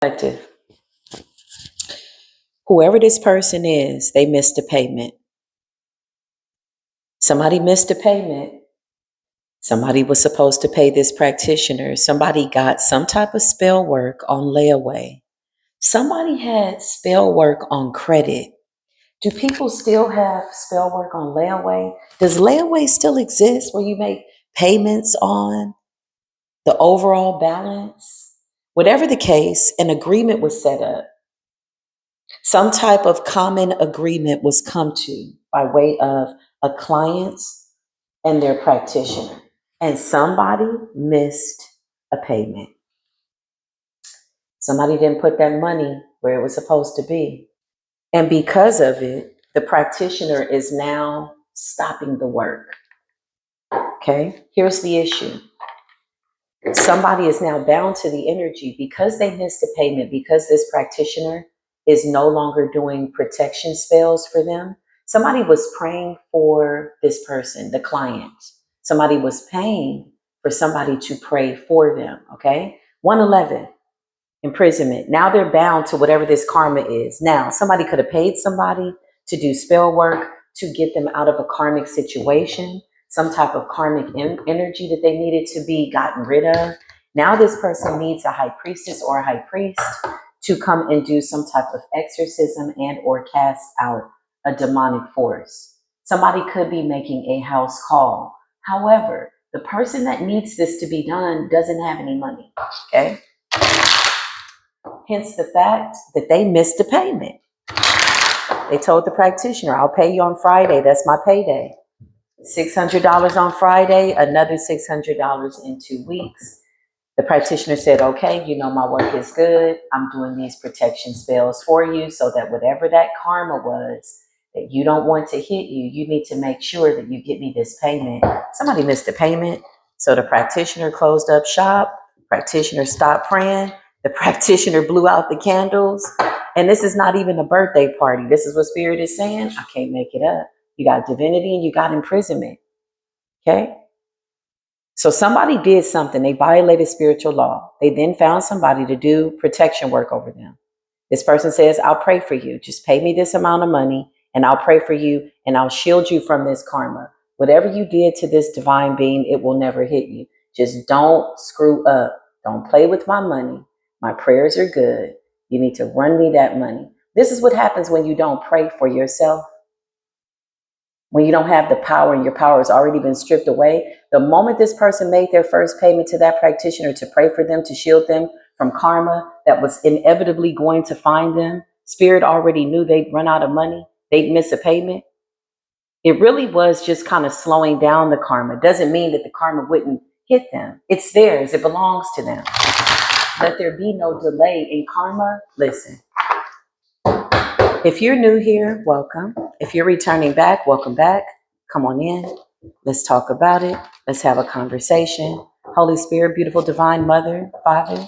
Collective. Whoever this person is, they missed a payment. Somebody missed a payment. Somebody was supposed to pay this practitioner. Somebody got some type of spell work on layaway. Somebody had spell work on credit. Do people still have spell work on layaway? Does layaway still exist where you make payments on the overall balance? Whatever the case, an agreement was set up. Some type of common agreement was come to by way of a client and their practitioner. And somebody missed a payment. Somebody didn't put that money where it was supposed to be. And because of it, the practitioner is now stopping the work. Okay, here's the issue. Somebody is now bound to the energy because they missed a payment, because this practitioner is no longer doing protection spells for them. Somebody was praying for this person, the client. Somebody was paying for somebody to pray for them. Okay, 111, imprisonment. Now they're bound to whatever this karma is. Now, somebody could have paid somebody to do spell work to get them out of a karmic situation, some type of karmic energy that they needed to be gotten rid of. Now this person needs a high priestess or a high priest to come and do some type of exorcism and or cast out a demonic force. Somebody could be making a house call. However, the person that needs this to be done doesn't have any money, okay? Hence the fact that they missed the payment. They told the practitioner, I'll pay you on Friday. That's my payday. $600 on Friday, another $600 in 2 weeks. The practitioner said, okay, you know, my work is good. I'm doing these protection spells for you so that whatever that karma was that you don't want to hit you, you need to make sure that you get me this payment. Somebody missed the payment. So the practitioner closed up shop. Practitioner stopped praying. The practitioner blew out the candles. And this is not even a birthday party. This is what Spirit is saying. I can't make it up. You got divinity and you got imprisonment. Okay? So somebody did something. They violated spiritual law. They then found somebody to do protection work over them. This person says, I'll pray for you. Just pay me this amount of money and I'll pray for you and I'll shield you from this karma. Whatever you did to this divine being, it will never hit you. Just don't screw up. Don't play with my money. My prayers are good. You need to run me that money. This is what happens when you don't pray for yourself. When you don't have the power and your power has already been stripped away. The moment this person made their first payment to that practitioner to pray for them, to shield them from karma that was inevitably going to find them, Spirit already knew they'd run out of money. They'd miss a payment. It really was just kind of slowing down the karma. Doesn't mean that the karma wouldn't hit them. It's theirs. It belongs to them. Let there be no delay in karma. Listen. If you're new here, welcome. If you're returning back, welcome back. Come on in. Let's talk about it. Let's have a conversation. Holy Spirit, beautiful divine mother, Father,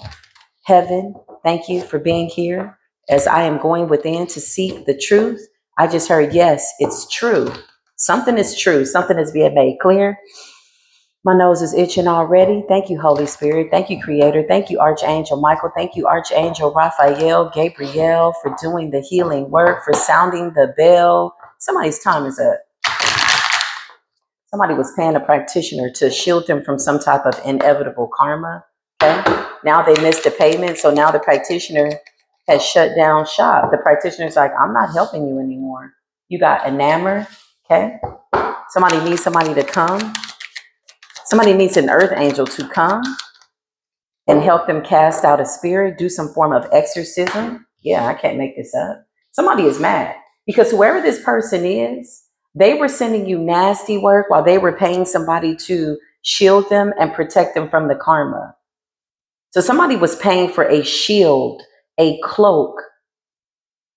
heaven, thank you for being here. As I am going within to seek the truth, I just heard, yes, it's true. Something is true. Something is being made clear. My nose is itching already. Thank you, Holy Spirit. Thank you, Creator. Thank you, Archangel Michael. Thank you, Archangel Raphael, Gabriel, for doing the healing work, for sounding the bell. Somebody's time is up. Somebody was paying a practitioner to shield them from some type of inevitable karma. Okay. Now they missed a payment. So now the practitioner has shut down shop. The practitioner's like, I'm not helping you anymore. You got enamored. Okay. Somebody needs somebody to come. Somebody needs an earth angel to come and help them cast out a spirit, do some form of exorcism. Yeah, I can't make this up. Somebody is mad because whoever this person is, they were sending you nasty work while they were paying somebody to shield them and protect them from the karma. So somebody was paying for a shield, a cloak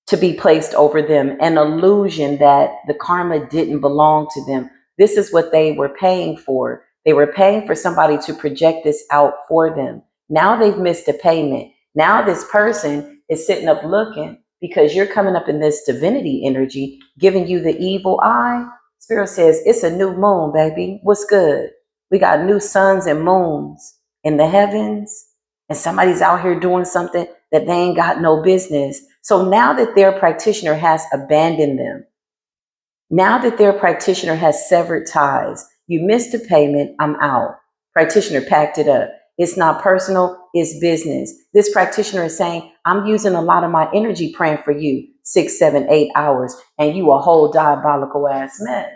to be placed over them, an illusion that the karma didn't belong to them. This is what they were paying for. They were paying for somebody to project this out for them. Now they've missed a payment. Now this person is sitting up looking because you're coming up in this divinity energy, giving you the evil eye. Spirit says, it's a new moon, baby. What's good? We got new suns and moons in the heavens, and somebody's out here doing something that they ain't got no business. So now that their practitioner has abandoned them, now that their practitioner has severed ties, you missed a payment, I'm out. Practitioner packed it up. It's not personal, it's business. This practitioner is saying, I'm using a lot of my energy praying for you, 6, 7, 8 hours, and you a whole diabolical ass mess.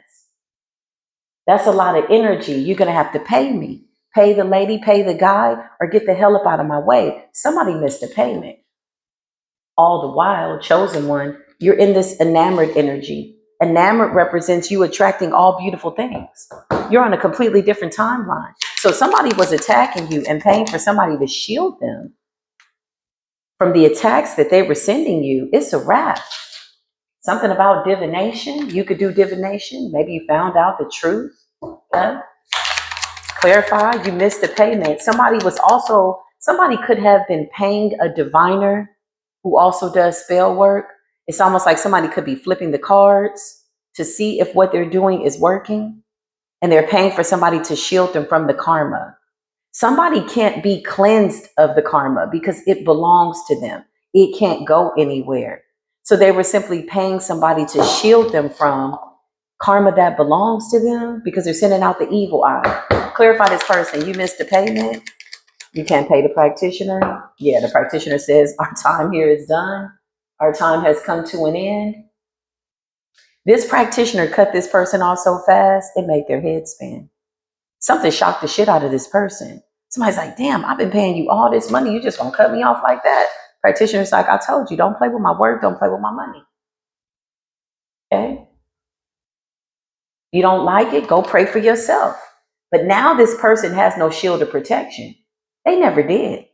That's a lot of energy. You're going to have to pay me. Pay the lady, pay the guy, or get the hell up out of my way. Somebody missed a payment. All the while, chosen one, you're in this enamored energy. Enamored represents you attracting all beautiful things. You're on a completely different timeline. So somebody was attacking you and paying for somebody to shield them from the attacks that they were sending you. It's a wrap. Something about divination. You could do divination. Maybe you found out the truth. Okay? Clarify, you missed the payment. Somebody could have been paying a diviner who also does spell work. It's almost like somebody could be flipping the cards to see if what they're doing is working, and they're paying for somebody to shield them from the karma. Somebody can't be cleansed of the karma because it belongs to them. It can't go anywhere. So they were simply paying somebody to shield them from karma that belongs to them because they're sending out the evil eye. Clarify this person. You missed the payment. You can't pay the practitioner. Yeah, the practitioner says, our time here is done. Our time has come to an end. This practitioner cut this person off so fast, it made their head spin. Something shocked the shit out of this person. Somebody's like, damn, I've been paying you all this money. You just gonna cut me off like that? Practitioner's like, I told you, don't play with my work. Don't play with my money. Okay? You don't like it? Go pray for yourself. But now this person has no shield of protection. They never did.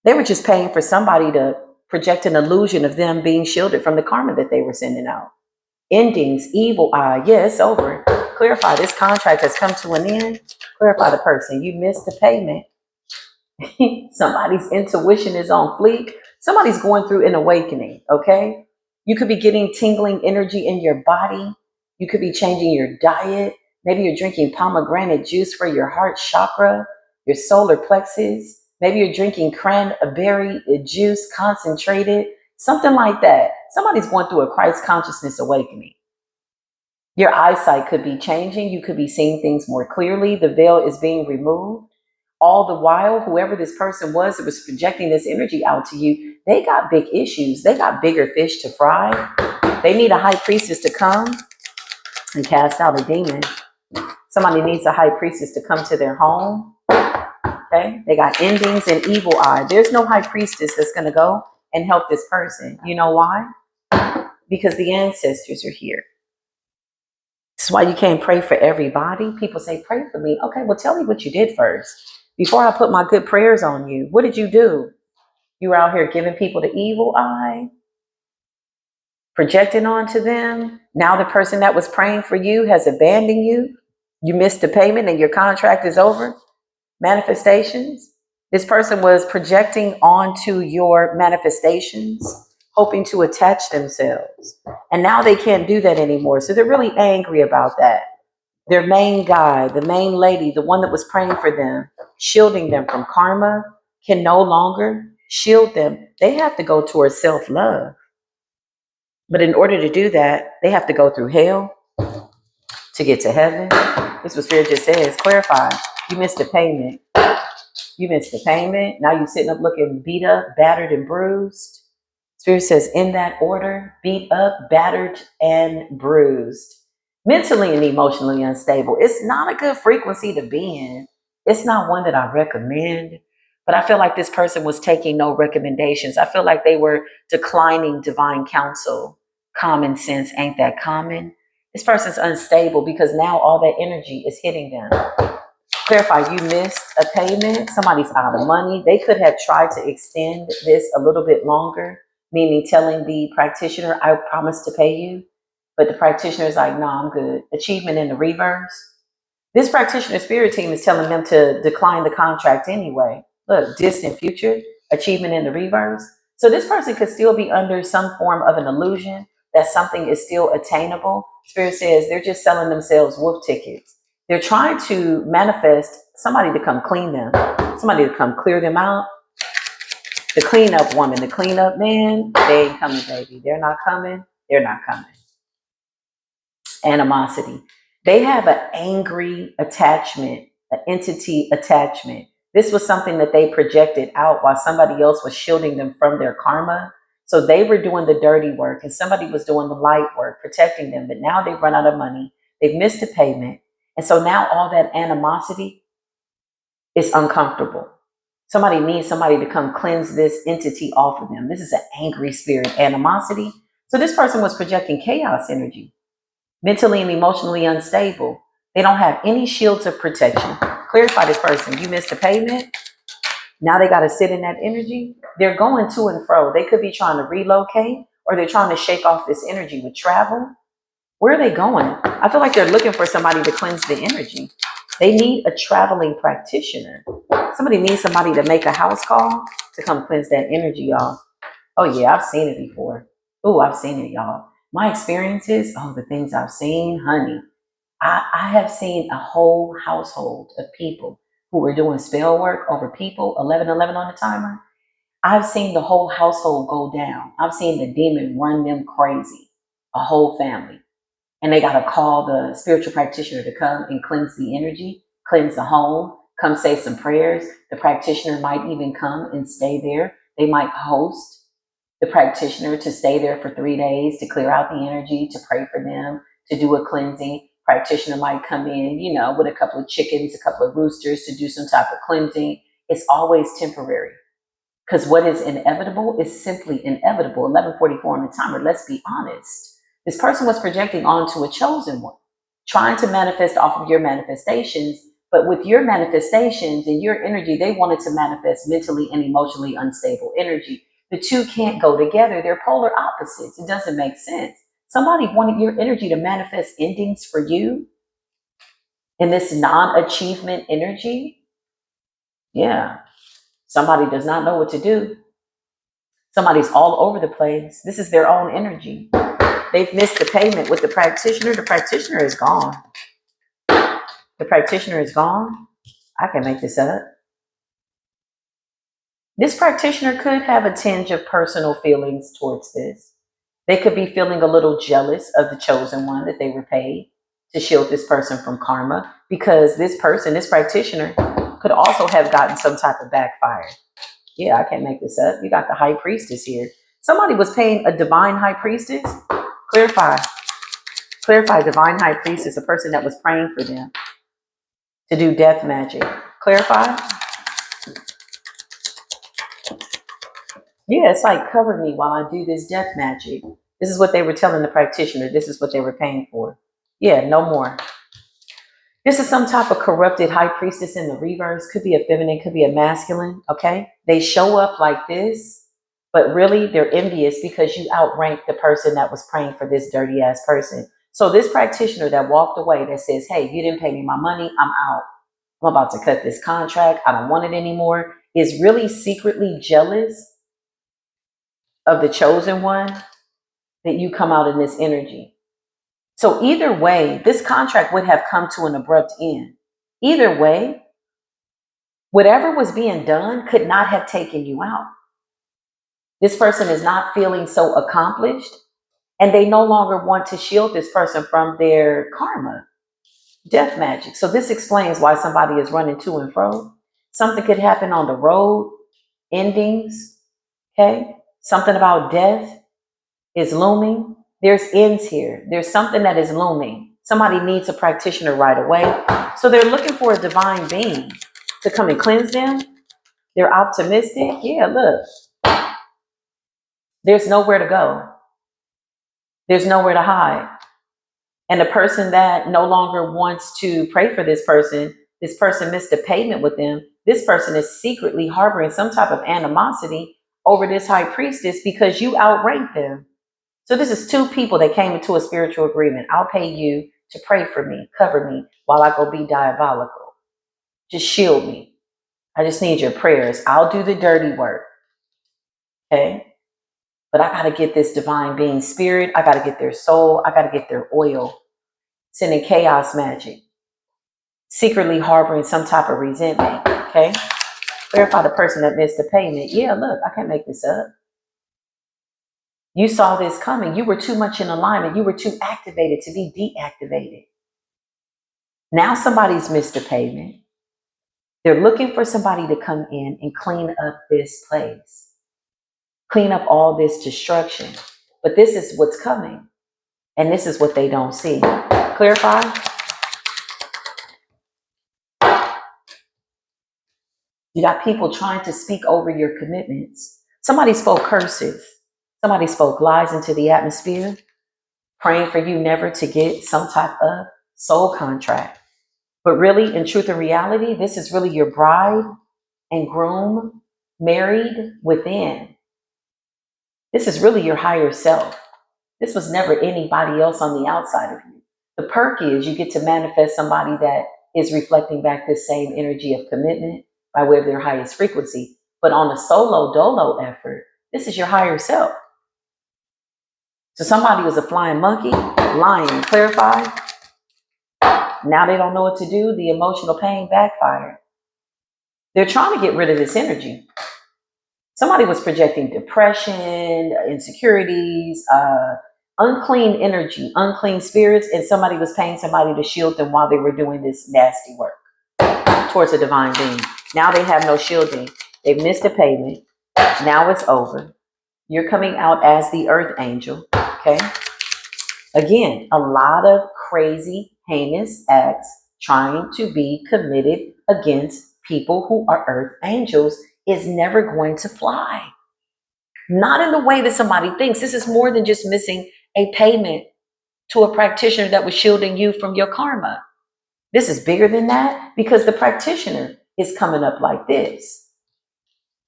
They were just paying for somebody to project an illusion of them being shielded from the karma that they were sending out. Endings, evil eye. Yeah, it's over. Clarify, this contract has come to an end. Clarify the person. You missed the payment. Somebody's intuition is on fleek. Somebody's going through an awakening, okay? You could be getting tingling energy in your body. You could be changing your diet. Maybe you're drinking pomegranate juice for your heart chakra, your solar plexus. Maybe you're drinking cranberry juice concentrated, something like that. Somebody's going through a Christ consciousness awakening. Your eyesight could be changing. You could be seeing things more clearly. The veil is being removed. All the while, whoever this person was that was projecting this energy out to you, they got big issues. They got bigger fish to fry. They need a high priestess to come and cast out a demon. Somebody needs a high priestess to come to their home. Okay? They got endings and evil eye. There's no high priestess that's going to go and help this person. You know why? Because the ancestors are here. That's why you can't pray for everybody. People say, pray for me. Okay, well, tell me what you did first. Before I put my good prayers on you, what did you do? You were out here giving people the evil eye, projecting onto them. Now the person that was praying for you has abandoned you. You missed the payment and your contract is over. Manifestations. This person was projecting onto your manifestations, hoping to attach themselves. And now they can't do that anymore. So they're really angry about that. Their main guy, the main lady, the one that was praying for them, shielding them from karma, can no longer shield them. They have to go towards self-love. But in order to do that, they have to go through hell to get to heaven. This is what Spirit just says. Clarify. You missed the payment. You missed the payment. Now you're sitting up looking beat up, battered, and bruised. Spirit says, in that order, beat up, battered, and bruised. Mentally and emotionally unstable. It's not a good frequency to be in. It's not one that I recommend. But I feel like this person was taking no recommendations. I feel like they were declining divine counsel. Common sense ain't that common. This person's unstable because now all that energy is hitting them. Clarify, you missed a payment. Somebody's out of money. They could have tried to extend this a little bit longer, meaning telling the practitioner, I promise to pay you. But the practitioner is like, no, I'm good. Achievement in the reverse. This practitioner spirit team is telling them to decline the contract anyway. Look, distant future, achievement in the reverse. So this person could still be under some form of an illusion that something is still attainable. Spirit says they're just selling themselves wolf tickets. They're trying to manifest somebody to come clean them, somebody to come clear them out. The cleanup woman, the cleanup man, they ain't coming, baby. They're not coming. They're not coming. Animosity. They have an angry attachment, an entity attachment. This was something that they projected out while somebody else was shielding them from their karma. So they were doing the dirty work and somebody was doing the light work, protecting them. But now they've run out of money. They've missed a payment. And so now all that animosity is uncomfortable. Somebody needs somebody to come cleanse this entity off of them. This is an angry spirit, animosity. So this person was projecting chaos energy, mentally and emotionally unstable. They don't have any shields of protection. Clarify this person. You missed a payment. Now they got to sit in that energy. They're going to and fro. They could be trying to relocate or they're trying to shake off this energy with travel. Where are they going? I feel like they're looking for somebody to cleanse the energy. They need a traveling practitioner. Somebody needs somebody to make a house call to come cleanse that energy, y'all. Oh yeah, I've seen it before. Oh, I've seen it, y'all. My experiences, the things I've seen, honey. I have seen a whole household of people who were doing spell work over people, 1111 on the timer. I've seen the whole household go down. I've seen the demon run them crazy, a whole family. And they got to call the spiritual practitioner to come and cleanse the energy, cleanse the home, come say some prayers. The practitioner might even come and stay there. They might host the practitioner to stay there for 3 days to clear out the energy, to pray for them, to do a cleansing. Practitioner might come in, with a couple of chickens, a couple of roosters to do some type of cleansing. It's always temporary because what is inevitable is simply inevitable. 1144 on the timer, let's be honest. This person was projecting onto a chosen one, trying to manifest off of your manifestations, but with your manifestations and your energy, they wanted to manifest mentally and emotionally unstable energy. The two can't go together. They're polar opposites. It doesn't make sense. Somebody wanted your energy to manifest endings for you in this non-achievement energy. Yeah. Somebody does not know what to do. Somebody's all over the place. This is their own energy. They've missed the payment with the practitioner. The practitioner is gone. The practitioner is gone. I can make this up. This practitioner could have a tinge of personal feelings towards this. They could be feeling a little jealous of the chosen one that they were paid to shield this person from karma, because this person, this practitioner, could also have gotten some type of backfire. Yeah, I can't make this up. You got the high priestess here. Somebody was paying a divine high priestess. Clarify. Clarify, divine high priestess, a person that was praying for them to do death magic. Clarify. Yeah, it's like, cover me while I do this death magic. This is what they were telling the practitioner. This is what they were paying for. Yeah, no more. This is some type of corrupted high priestess in the reverse. Could be a feminine, could be a masculine, okay? They show up like this, but really they're envious because you outrank the person that was praying for this dirty ass person. So this practitioner that walked away that says, hey, you didn't pay me my money, I'm out. I'm about to cut this contract. I don't want it anymore, is really secretly jealous of the chosen one that you come out in this energy. So either way, this contract would have come to an abrupt end. Either way, whatever was being done could not have taken you out. This person is not feeling so accomplished, and they no longer want to shield this person from their karma, death magic. So this explains why somebody is running to and fro. Something could happen on the road, endings, okay? Something about death is looming. There's ends here. There's something that is looming. Somebody needs a practitioner right away. So they're looking for a divine being to come and cleanse them. They're optimistic. Yeah, look. There's nowhere to go. There's nowhere to hide. And the person that no longer wants to pray for this person missed a payment with them. This person is secretly harboring some type of animosity over this high priestess because you outranked them. So this is two people that came into a spiritual agreement. I'll pay you to pray for me, cover me while I go be diabolical. Just shield me. I just need your prayers. I'll do the dirty work. Okay? But I got to get this divine being spirit. I got to get their soul. I got to get their oil. Sending chaos magic. Secretly harboring some type of resentment. Okay? Clarify the person that missed the payment. Yeah, look, I can't make this up. You saw this coming. You were too much in alignment. You were too activated to be deactivated. Now somebody's missed a payment. They're looking for somebody to come in and clean up this place, clean up all this destruction. But this is what's coming, and this is what they don't see. Clarify? You got people trying to speak over your commitments. Somebody spoke curses. Somebody spoke lies into the atmosphere, praying for you never to get some type of soul contract. But really, in truth and reality, this is really your bride and groom married within. This is really your higher self. This was never anybody else on the outside of you. The perk is you get to manifest somebody that is reflecting back this same energy of commitment by way of their highest frequency. But on a solo dolo effort, this is your higher self. So somebody was a flying monkey, lying, clarify. Now they don't know what to do. The emotional pain backfired. They're trying to get rid of this energy. Somebody was projecting depression, insecurities, unclean energy, unclean spirits, and somebody was paying somebody to shield them while they were doing this nasty work towards a divine being. Now they have no shielding. They've missed a payment. Now it's over. You're coming out as the earth angel, okay? Again, a lot of crazy, heinous acts trying to be committed against people who are earth angels is never going to fly. Not in the way that somebody thinks. This is more than just missing a payment to a practitioner that was shielding you from your karma. This is bigger than that because the practitioner is coming up like this.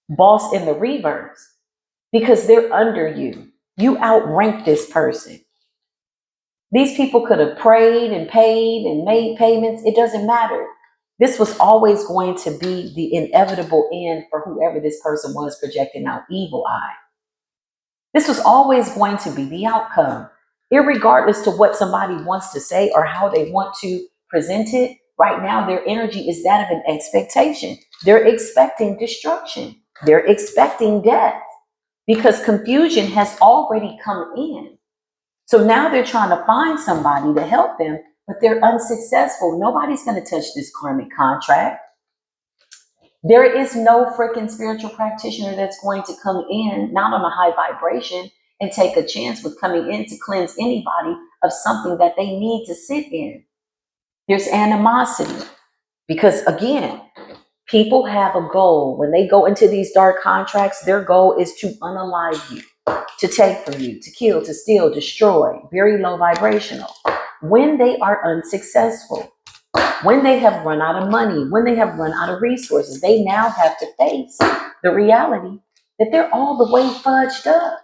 Boss in the reverse, because they're under you. You outrank this person. These people could have prayed and paid and made payments. It doesn't matter. This was always going to be the inevitable end for whoever this person was projecting out evil eye. This was always going to be the outcome. Irregardless to what somebody wants to say or how they want to present it, right now their energy is that of an expectation. They're expecting destruction. They're expecting death because confusion has already come in. So now they're trying to find somebody to help them, but they're unsuccessful. Nobody's going to touch this karmic contract. There is no freaking spiritual practitioner that's going to come in, not on a high vibration, and take a chance with coming in to cleanse anybody of something that they need to sit in. There's animosity because, again, people have a goal. When they go into these dark contracts, their goal is to unalive you, to take from you, to kill, to steal, destroy, very low vibrational. When they are unsuccessful, when they have run out of money, when they have run out of resources, they now have to face the reality that they're all the way fudged up.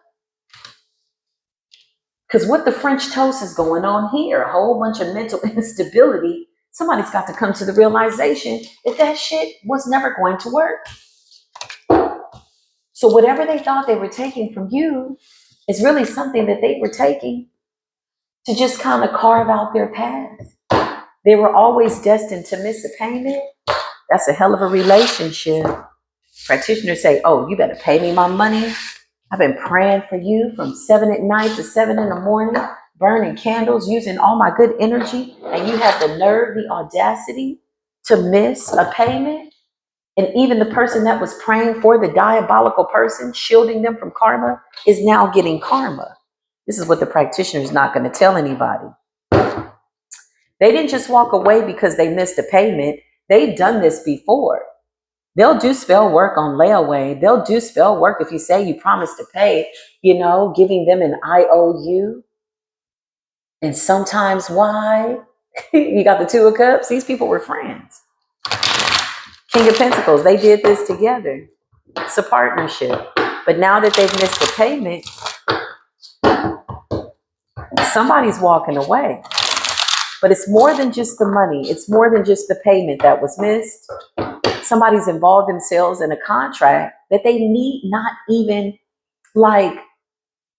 Because what the French toast is going on here, a whole bunch of mental instability, somebody's got to come to the realization that that shit was never going to work. So whatever they thought they were taking from you is really something that they were taking to just kind of carve out their path. They were always destined to miss a payment. That's a hell of a relationship. Practitioners say, oh, you better pay me my money. I've been praying for you from 7 at night to 7 in the morning, burning candles, using all my good energy, and you have the nerve, the audacity to miss a payment. And even the person that was praying for the diabolical person, shielding them from karma, is now getting karma. This is what the practitioner is not going to tell anybody. They didn't just walk away because they missed a payment. They've done this before. They'll do spell work on layaway. They'll do spell work if you say you promised to pay, giving them an IOU. And sometimes why? You got the Two of Cups. These people were friends. King of Pentacles, they did this together. It's a partnership. But now that they've missed a payment, somebody's walking away. But it's more than just the money. It's more than just the payment that was missed. Somebody's involved themselves in a contract that they need not even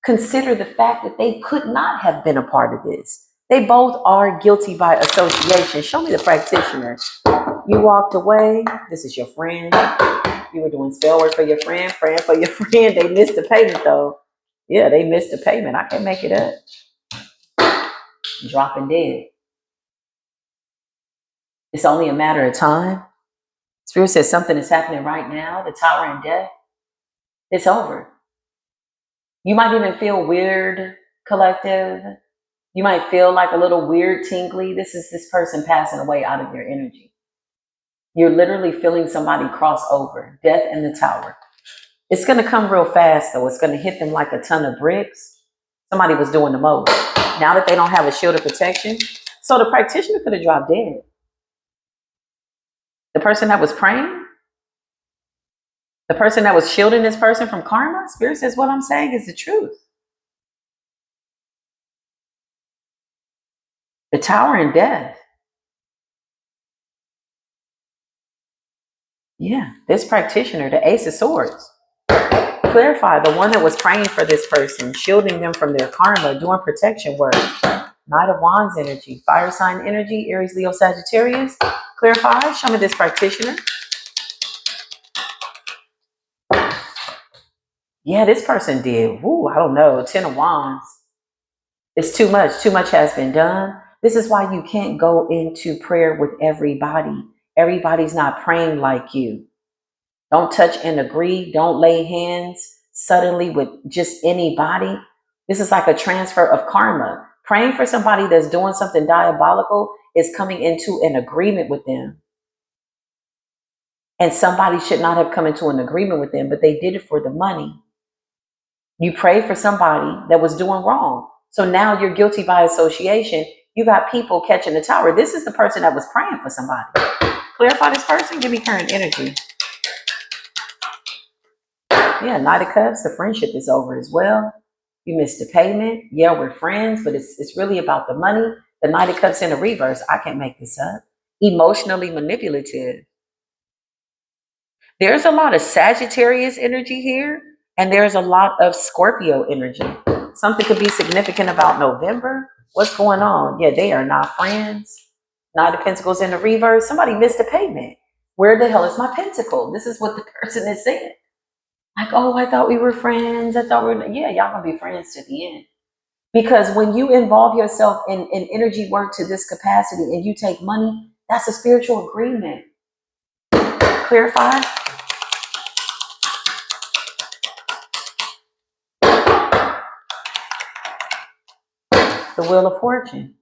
consider the fact that they could not have been a part of this. They both are guilty by association. Show me the practitioner. You walked away. This is your friend. You were doing spell work for your friend, praying for your friend. They missed the payment though. Yeah, they missed the payment. I can't make it up. Dropping dead. It's only a matter of time. Spirit says something is happening right now. The tower and death. It's over. You might even feel weird, collective. You might feel like a little weird, tingly. This is this person passing away out of your energy. You're literally feeling somebody cross over. Death in the tower. It's going to come real fast, though. It's going to hit them like a ton of bricks. Somebody was doing the most. Now that they don't have a shield of protection, so the practitioner could have dropped dead. The person that was praying, the person that was shielding this person from karma, Spirit says what I'm saying is the truth. The tower and death. Yeah, this practitioner, the Ace of Swords. Clarify, the one that was praying for this person, shielding them from their karma, doing protection work. Knight of Wands energy, fire sign energy, Aries, Leo, Sagittarius. Clarify, show me this practitioner. Yeah, this person did. Woo, I don't know. 10 of Wands. It's too much. Too much has been done. This is why you can't go into prayer with everybody. Everybody's not praying like you. Don't touch and agree. Don't lay hands suddenly with just anybody. This is like a transfer of karma. Praying for somebody that's doing something diabolical is coming into an agreement with them. And somebody should not have come into an agreement with them, but they did it for the money. You prayed for somebody that was doing wrong. So now you're guilty by association. You got people catching the tower. This is the person that was praying for somebody. Clarify this person. Give me current energy. Yeah, Knight of Cups. The friendship is over as well. You missed the payment. Yeah, we're friends, but it's really about the money. The Knight of Cups in the reverse. I can't make this up. Emotionally manipulative. There's a lot of Sagittarius energy here, and there's a lot of Scorpio energy. Something could be significant about November. What's going on? Yeah, they are not friends. Knight of Pentacles in the reverse. Somebody missed a payment. Where the hell is my pentacle? This is what the person is saying. Like, oh, I thought we were friends. I thought we were, yeah, y'all gonna be friends to the end. Because when you involve yourself in energy work to this capacity and you take money, that's a spiritual agreement. Clarify? The Wheel of Fortune.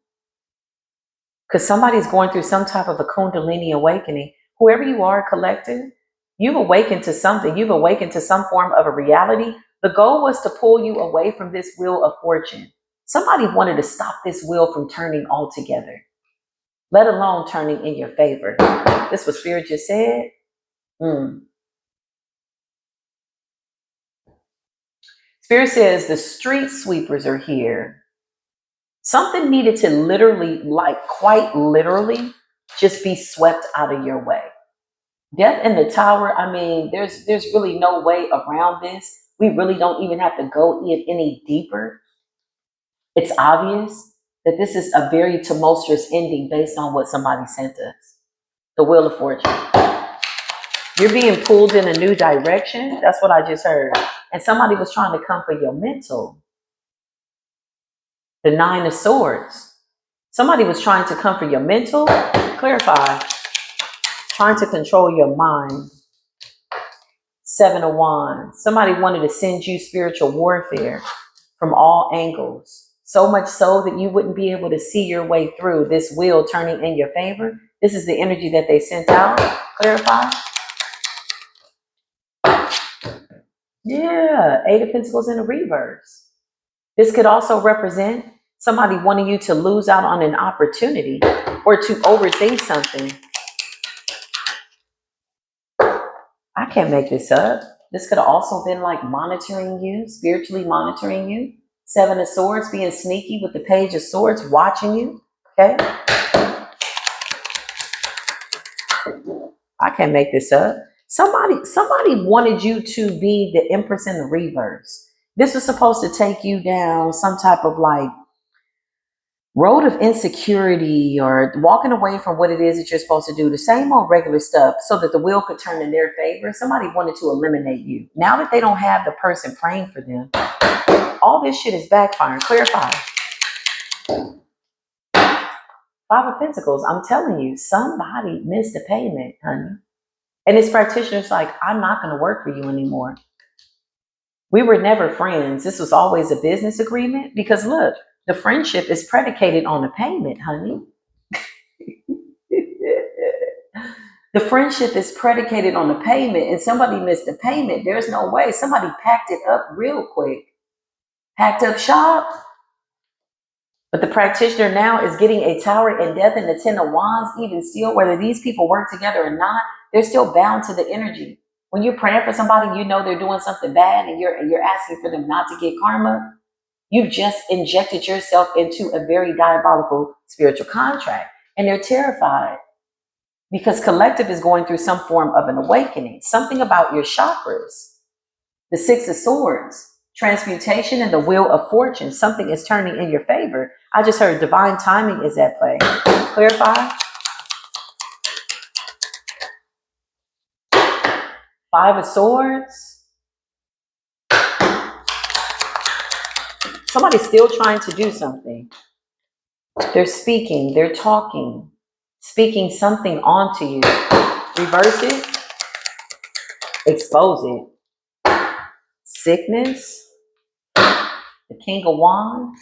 Because somebody's going through some type of a Kundalini awakening. Whoever you are, collective, you've awakened to something. You've awakened to some form of a reality. The goal was to pull you away from this Wheel of Fortune. Somebody wanted to stop this wheel from turning altogether, let alone turning in your favor. This what Spirit just said. Spirit says the street sweepers are here. Something needed to literally, like quite literally, just be swept out of your way. Death in the tower, I mean, there's really no way around this. We really don't even have to go in any deeper. It's obvious that this is a very tumultuous ending based on what somebody sent us. The Wheel of Fortune. You're being pulled in a new direction. That's what I just heard. And somebody was trying to come for your mental. The Nine of Swords. Somebody was trying to come for your mental. Clarify. Trying to control your mind. Seven of Wands. Somebody wanted to send you spiritual warfare from all angles. So much so that you wouldn't be able to see your way through this wheel turning in your favor. This is the energy that they sent out. Clarify. Yeah, Eight of Pentacles in the reverse. This could also represent somebody wanting you to lose out on an opportunity or to overthink something. I can't make this up. This could have also been like monitoring you, spiritually monitoring you. Seven of Swords, being sneaky with the Page of Swords, watching you. Okay? I can't make this up. Somebody wanted you to be the Empress in the reverse. This was supposed to take you down some type of like road of insecurity or walking away from what it is that you're supposed to do, the same old regular stuff, so that the wheel could turn in their favor. Somebody wanted to eliminate you. Now that they don't have the person praying for them, all this shit is backfiring. Clarify. Five of Pentacles. I'm telling you, somebody missed a payment, honey. And this practitioner's like, I'm not going to work for you anymore. We were never friends. This was always a business agreement, because look, the friendship is predicated on the payment, honey. The friendship is predicated on the payment, and somebody missed the payment. There's no way. Somebody packed it up real quick. Packed up shop. But the practitioner now is getting a Tower and Death and the Ten of Wands. Even still, whether these people work together or not, they're still bound to the energy. When you're praying for somebody, you know they're doing something bad, and you're asking for them not to get karma. You've just injected yourself into a very diabolical spiritual contract, and they're terrified because collective is going through some form of an awakening. Something about your chakras, the Six of Swords, transmutation, and the Wheel of Fortune. Something is turning in your favor. I just heard divine timing is at play. Clarify. Five of Swords. Somebody's still trying to do something. They're speaking, they're talking, speaking something onto you. Reverse it. Expose it. Sickness. The King of Wands.